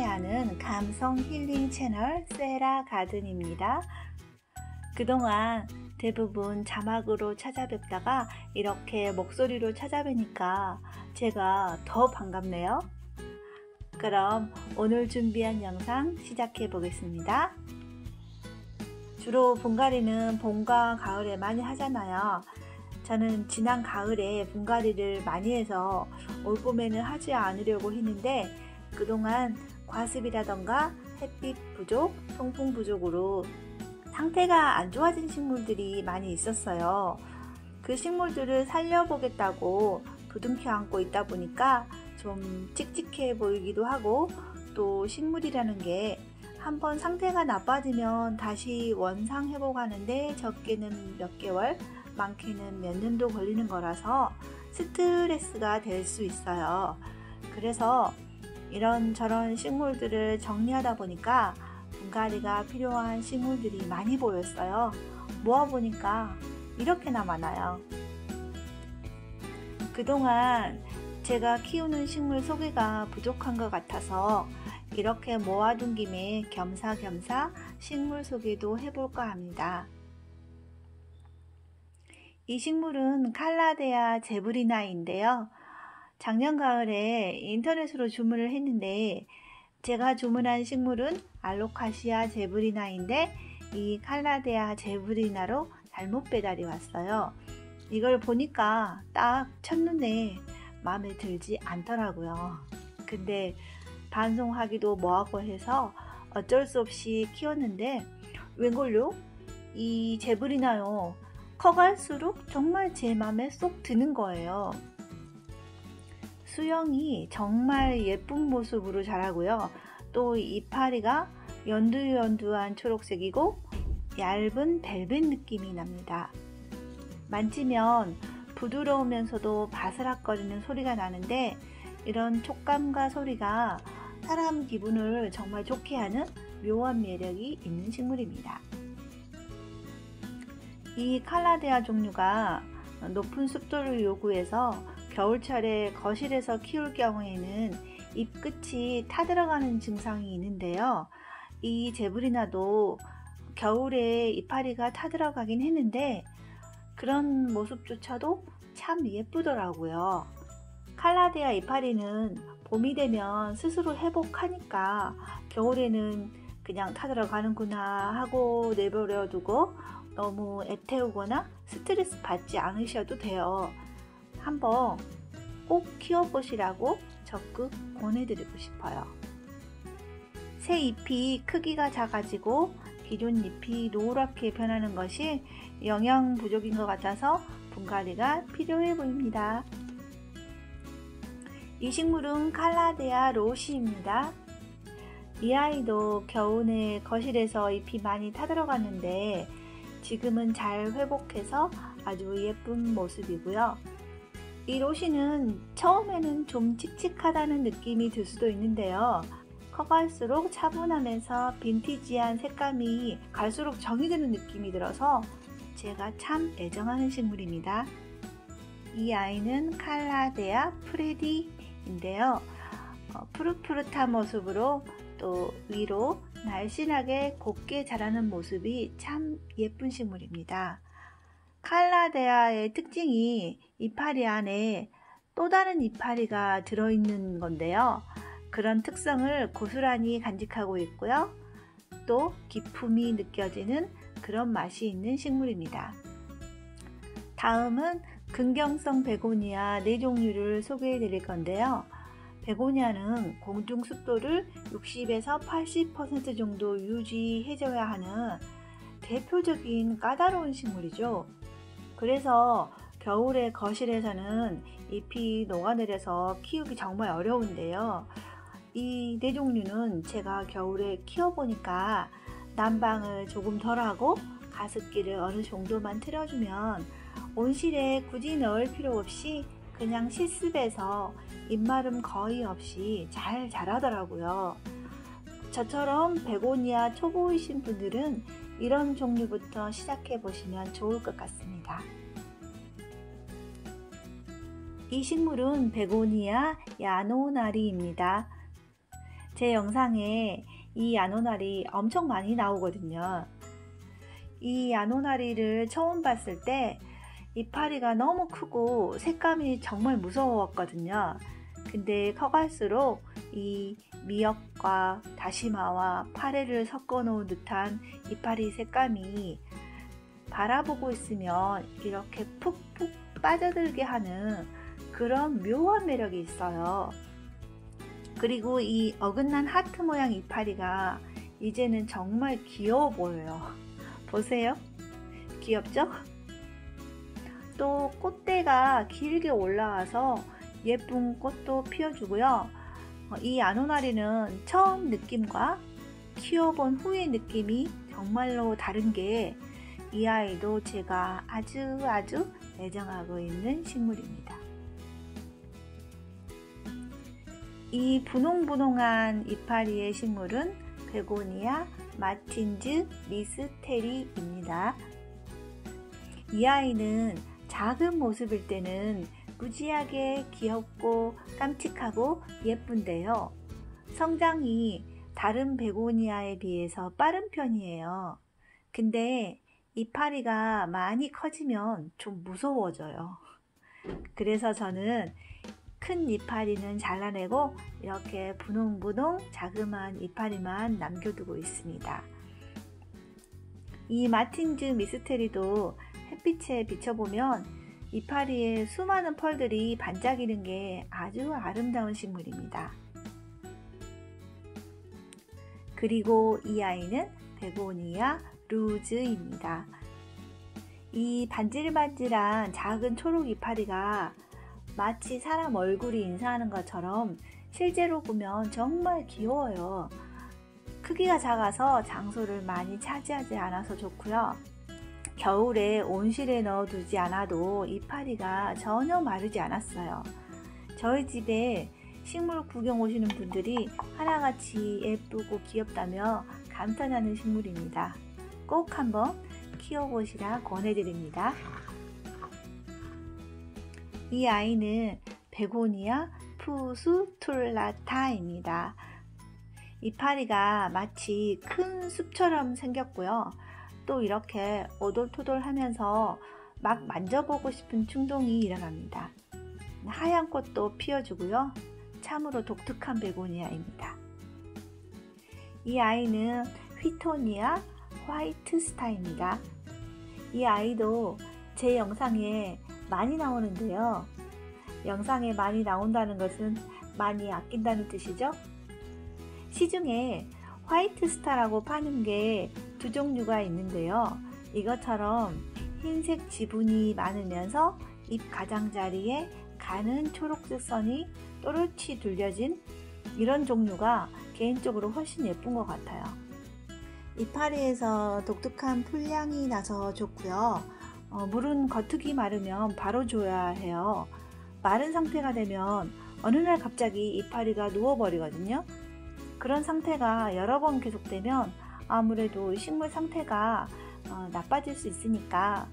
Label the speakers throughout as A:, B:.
A: 함께하는 감성 힐링 채널 세라 가든입니다. 그동안 대부분 자막으로 찾아뵙다가 이렇게 목소리로 찾아뵈니까 제가 더 반갑네요. 그럼 오늘 준비한 영상 시작해 보겠습니다. 주로 분갈이는 봄과 가을에 많이 하잖아요. 저는 지난 가을에 분갈이를 많이 해서 올 봄에는 하지 않으려고 했는데 그동안 과습이라던가 햇빛 부족, 통풍 부족으로 상태가 안 좋아진 식물들이 많이 있었어요. 그 식물들을 살려보겠다고 부둥켜 안고 있다 보니까 좀 칙칙해 보이기도 하고, 또 식물이라는 게 한번 상태가 나빠지면 다시 원상 회복하는데 적게는 몇 개월, 많게는 몇 년도 걸리는 거라서 스트레스가 될 수 있어요. 그래서 이런저런 식물들을 정리하다 보니까 분갈이가 필요한 식물들이 많이 보였어요. 모아보니까 이렇게나 많아요. 그동안 제가 키우는 식물 소개가 부족한 것 같아서 이렇게 모아둔 김에 겸사겸사 식물 소개도 해볼까 합니다. 이 식물은 칼라데아 제브리나인데요. 작년 가을에 인터넷으로 주문을 했는데 제가 주문한 식물은 알로카시아 제브리나인데 이 칼라데아 제브리나로 잘못 배달이 왔어요. 이걸 보니까 딱 첫눈에 마음에 들지 않더라고요. 근데 반송하기도 뭐하고 해서 어쩔 수 없이 키웠는데 웬걸요? 이 제브리나요, 커갈수록 정말 제 마음에 쏙 드는 거예요. 수영이 정말 예쁜 모습으로 자라고요. 또 이파리가 연두연두한 초록색이고 얇은 벨벳 느낌이 납니다. 만지면 부드러우면서도 바스락거리는 소리가 나는데 이런 촉감과 소리가 사람 기분을 정말 좋게 하는 묘한 매력이 있는 식물입니다. 이 칼라데아 종류가 높은 습도를 요구해서 겨울철에 거실에서 키울 경우에는 잎 끝이 타들어가는 증상이 있는데요. 이 제브리나도 겨울에 이파리가 타들어가긴 했는데 그런 모습조차도 참 예쁘더라고요. 칼라데아 이파리는 봄이 되면 스스로 회복하니까 겨울에는 그냥 타들어가는구나 하고 내버려 두고 너무 애태우거나 스트레스 받지 않으셔도 돼요. 한번 꼭 키워보시라고 적극 권해드리고 싶어요. 새 잎이 크기가 작아지고 기존 잎이 노랗게 변하는 것이 영양 부족인 것 같아서 분갈이가 필요해 보입니다. 이 식물은 칼라데아 로시입니다. 이 아이도 겨우내 거실에서 잎이 많이 타들어갔는데 지금은 잘 회복해서 아주 예쁜 모습이고요. 이 로시는 처음에는 좀 칙칙하다는 느낌이 들 수도 있는데요. 커갈수록 차분하면서 빈티지한 색감이 갈수록 정이 드는 느낌이 들어서 제가 참 애정하는 식물입니다. 이 아이는 칼라데아 프레디인데요. 푸릇푸릇한 모습으로 또 위로 날씬하게 곱게 자라는 모습이 참 예쁜 식물입니다. 칼라데아의 특징이 이파리 안에 또 다른 이파리가 들어있는 건데요. 그런 특성을 고스란히 간직하고 있고요. 또 기품이 느껴지는 그런 맛이 있는 식물입니다. 다음은 근경성 베고니아 4종류를 소개해 드릴 건데요. 베고니아는 공중 습도를 60에서 80% 정도 유지해줘야 하는 대표적인 까다로운 식물이죠. 그래서 겨울에 거실에서는 잎이 녹아내려서 키우기 정말 어려운데요. 이 4종류는 제가 겨울에 키워보니까 난방을 조금 덜하고 가습기를 어느 정도만 틀어주면 온실에 굳이 넣을 필요 없이 그냥 실습해서 잎마름 거의 없이 잘 자라더라고요. 저처럼 베고니아 초보이신 분들은 이런 종류부터 시작해 보시면 좋을 것 같습니다. 이 식물은 베고니아 야노나리입니다. 제 영상에 이 야노나리 엄청 많이 나오거든요. 이 야노나리를 처음 봤을 때 이파리가 너무 크고 색감이 정말 무서웠거든요. 근데 커갈수록 이 미역과 다시마와 파래를 섞어 놓은 듯한 이파리 색감이 바라보고 있으면 이렇게 푹푹 빠져들게 하는 그런 묘한 매력이 있어요. 그리고 이 어긋난 하트 모양 이파리가 이제는 정말 귀여워 보여요. 보세요. 귀엽죠? 또 꽃대가 길게 올라와서 예쁜 꽃도 피워주고요. 이 야노나리는 처음 느낌과 키워본 후의 느낌이 정말로 다른 게 이 아이도 제가 아주 애정하고 있는 식물입니다. 이 분홍분홍한 이파리의 식물은 베고니아 마틴즈 미스테리입니다. 이 아이는 작은 모습일 때는 무지하게 귀엽고 깜찍하고 예쁜데요. 성장이 다른 베고니아에 비해서 빠른 편이에요. 근데 이파리가 많이 커지면 좀 무서워져요. 그래서 저는 큰 이파리는 잘라내고 이렇게 분홍분홍 자그마한 이파리만 남겨두고 있습니다. 이 마틴즈 미스테리도 햇빛에 비춰보면 이파리의 수많은 펄들이 반짝이는 게 아주 아름다운 식물입니다. 그리고 이 아이는 베고니아 루즈입니다. 이 반질반질한 작은 초록 이파리가 마치 사람 얼굴이 인사하는 것처럼 실제로 보면 정말 귀여워요. 크기가 작아서 장소를 많이 차지하지 않아서 좋고요. 겨울에 온실에 넣어두지 않아도 이파리가 전혀 마르지 않았어요. 저희 집에 식물 구경 오시는 분들이 하나같이 예쁘고 귀엽다며 감탄하는 식물입니다. 꼭 한번 키워보시라 권해드립니다. 이 아이는 베고니아 푸수툴라타입니다. 이파리가 마치 큰 숲처럼 생겼고요. 또 이렇게 오돌토돌하면서 막 만져보고 싶은 충동이 일어납니다. 하얀 꽃도 피워주고요. 참으로 독특한 베고니아입니다. 이 아이는 휘토니아 화이트스타입니다. 이 아이도 제 영상에 많이 나오는데요. 영상에 많이 나온다는 것은 많이 아낀다는 뜻이죠. 시중에 화이트스타라고 파는 게 두 종류가 있는데요. 이것처럼 흰색 지분이 많으면서 잎 가장자리에 가는 초록색 선이 또렷이 둘려진 이런 종류가 개인적으로 훨씬 예쁜 것 같아요. 이파리에서 독특한 풀향이 나서 좋고요. 물은 겉흙이 마르면 바로 줘야 해요. 마른 상태가 되면 어느 날 갑자기 이파리가 누워버리거든요. 그런 상태가 여러 번 계속되면 아무래도 식물 상태가 나빠질 수 있으니까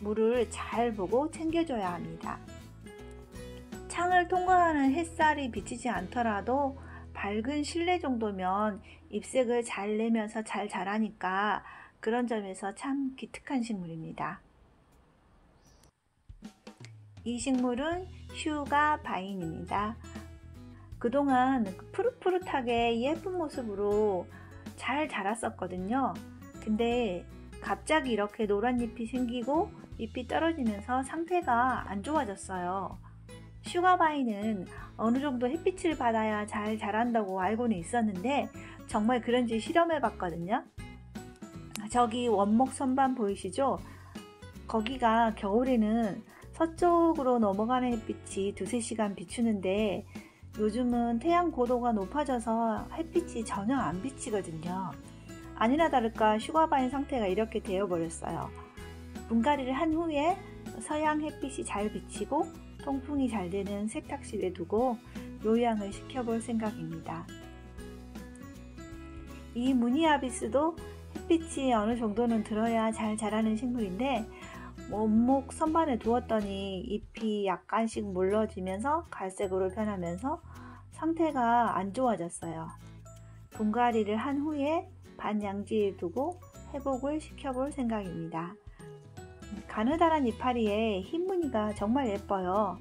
A: 물을 잘 보고 챙겨줘야 합니다. 창을 통과하는 햇살이 비치지 않더라도 밝은 실내 정도면 잎색을 잘 내면서 잘 자라니까 그런 점에서 참 기특한 식물입니다. 이 식물은 슈가 바인입니다. 그동안 푸릇푸릇하게 예쁜 모습으로 잘 자랐었거든요. 근데 갑자기 이렇게 노란 잎이 생기고 잎이 떨어지면서 상태가 안 좋아졌어요. 슈가바이는 어느 정도 햇빛을 받아야 잘 자란다고 알고는 있었는데 정말 그런지 실험해 봤거든요. 저기 원목 선반 보이시죠? 거기가 겨울에는 서쪽으로 넘어가는 햇빛이 2-3시간 비추는데 요즘은 태양 고도가 높아져서 햇빛이 전혀 안 비치거든요. 아니나 다를까 슈가바인 상태가 이렇게 되어버렸어요. 분갈이를 한 후에 서양 햇빛이 잘 비치고 통풍이 잘 되는 세탁실에 두고 요양을 시켜볼 생각입니다. 이 무니아비스도 햇빛이 어느 정도는 들어야 잘 자라는 식물인데 원목 선반에 두었더니 잎이 약간씩 물러지면서 갈색으로 변하면서 상태가 안 좋아졌어요. 분갈이를 한 후에 반양지에 두고 회복을 시켜볼 생각입니다. 가느다란 이파리에 흰 무늬가 정말 예뻐요.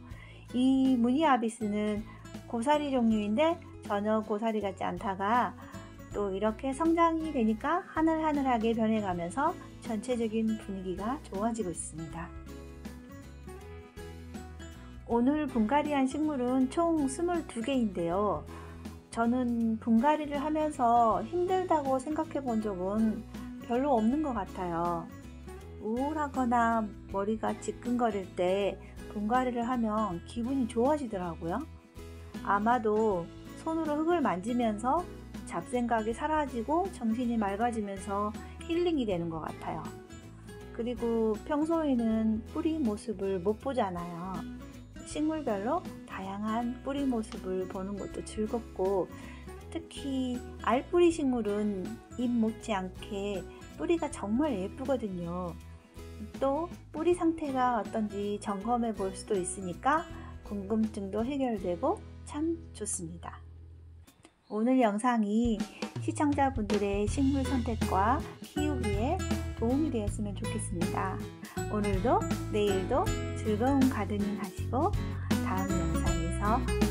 A: 이 무늬 아비스는 고사리 종류인데 전혀 고사리 같지 않다가 또 이렇게 성장이 되니까 하늘하늘하게 변해가면서 전체적인 분위기가 좋아지고 있습니다. 오늘 분갈이한 식물은 총 22개인데요. 저는 분갈이를 하면서 힘들다고 생각해 본 적은 별로 없는 것 같아요. 우울하거나 머리가 지끈거릴 때 분갈이를 하면 기분이 좋아지더라고요. 아마도 손으로 흙을 만지면서 잡생각이 사라지고 정신이 맑아지면서 힐링이 되는 것 같아요. 그리고 평소에는 뿌리 모습을 못 보잖아요. 식물별로 다양한 뿌리 모습을 보는 것도 즐겁고, 특히 알뿌리 식물은 잎 못지않게 뿌리가 정말 예쁘거든요. 또 뿌리 상태가 어떤지 점검해 볼 수도 있으니까 궁금증도 해결되고 참 좋습니다. 오늘 영상이 시청자분들의 식물 선택과 키우기에 도움이 되었으면 좋겠습니다. 오늘도 내일도 즐거운 가드닝 하시고 다음 영상에서